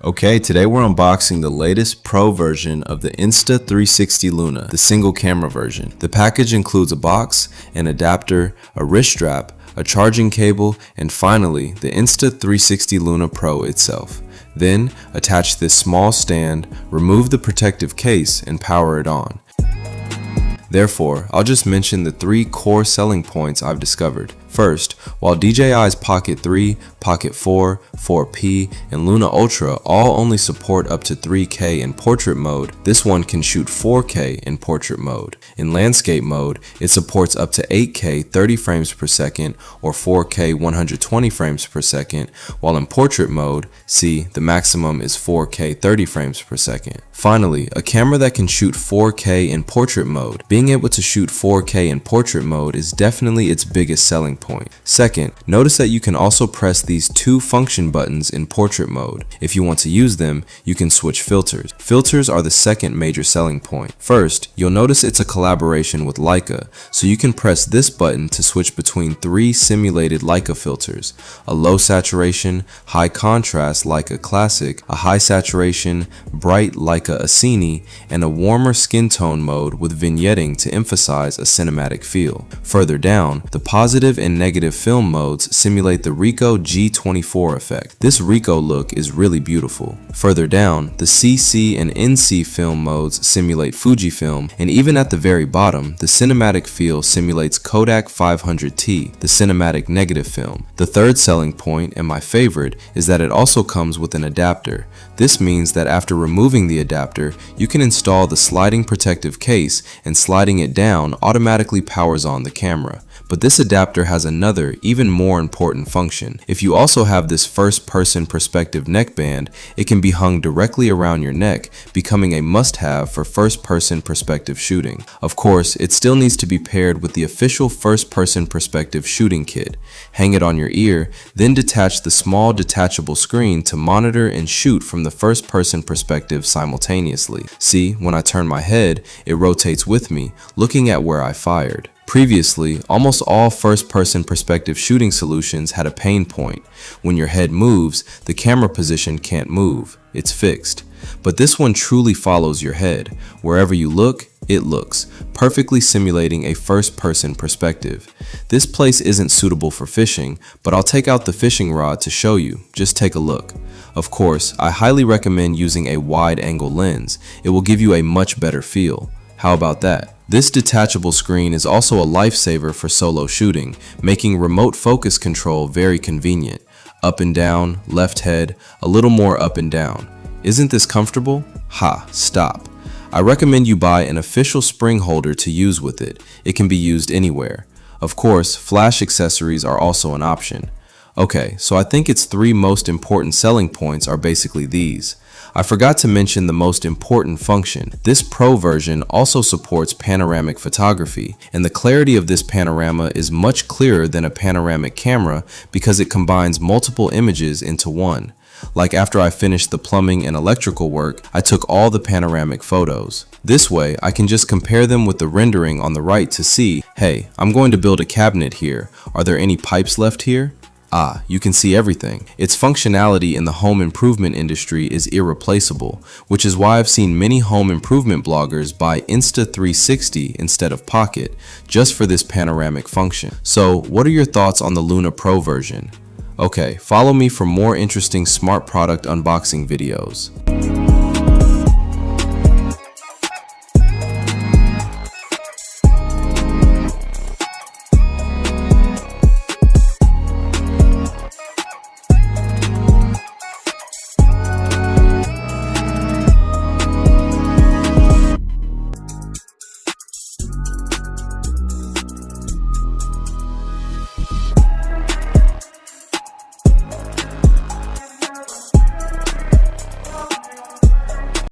Okay, today we're unboxing the latest Pro version of the Insta360 LUNA, the single camera version. The package includes a box, an adapter, a wrist strap, a charging cable, and finally, the Insta360 LUNA Pro itself. Then, attach this small stand, remove the protective case, and power it on. Therefore, I'll just mention the 3 core selling points I've discovered. First, while DJI's Pocket 3, Pocket 4, 4P, and Luna Ultra all only support up to 3K in portrait mode, this one can shoot 4K in portrait mode. In landscape mode, it supports up to 8K 30 frames per second or 4K 120 frames per second, while in portrait mode, see, the maximum is 4K 30 frames per second. Finally, a camera that can shoot 4K in portrait mode. Being able to shoot 4K in portrait mode is definitely its biggest selling point. Second, notice that you can also press these 2 function buttons in portrait mode. If you want to use them, you can switch filters. Filters are the second major selling point. First, you'll notice it's a collaboration with Leica, so you can press this button to switch between 3 simulated Leica filters: a low saturation, high contrast Leica Classic, a high saturation, bright Leica Acini, and a warmer skin tone mode with vignetting to emphasize a cinematic feel. Further down, the positive and negative film modes simulate the Ricoh G24 effect. This Ricoh look is really beautiful. Further down, the CC and NC film modes simulate Fujifilm, and even at the very bottom, the cinematic feel simulates Kodak 500T, the cinematic negative film. The third selling point, and my favorite, is that it also comes with an adapter. This means that after removing the adapter, you can install the sliding protective case, and sliding it down automatically powers on the camera. But this adapter has another, even more important function. If you also have this first-person perspective neckband, it can be hung directly around your neck, becoming a must-have for first-person perspective shooting. Of course, it still needs to be paired with the official first-person perspective shooting kit. Hang it on your ear, then detach the small detachable screen to monitor and shoot from the first-person perspective simultaneously. See, when I turn my head, it rotates with me, looking at where I fired. Previously, almost all first-person perspective shooting solutions had a pain point. When your head moves, the camera position can't move. It's fixed. But this one truly follows your head. Wherever you look, it looks, perfectly simulating a first-person perspective. This place isn't suitable for fishing, but I'll take out the fishing rod to show you. Just take a look. Of course, I highly recommend using a wide-angle lens. It will give you a much better feel. How about that? This detachable screen is also a lifesaver for solo shooting, making remote focus control very convenient. Up and down, left head, a little more up and down. Isn't this comfortable? Ha, stop. I recommend you buy an official spring holder to use with it. It can be used anywhere. Of course, flash accessories are also an option. Okay, so I think its 3 most important selling points are basically these. I forgot to mention the most important function. This Pro version also supports panoramic photography, and the clarity of this panorama is much clearer than a panoramic camera because it combines multiple images into one. Like after I finished the plumbing and electrical work, I took all the panoramic photos. This way, I can just compare them with the rendering on the right to see, hey, I'm going to build a cabinet here. Are there any pipes left here? Ah, you can see everything. Its functionality in the home improvement industry is irreplaceable, which is why I've seen many home improvement bloggers buy Insta360 instead of Pocket, just for this panoramic function. So, what are your thoughts on the Luna Pro version? Okay, follow me for more interesting smart product unboxing videos.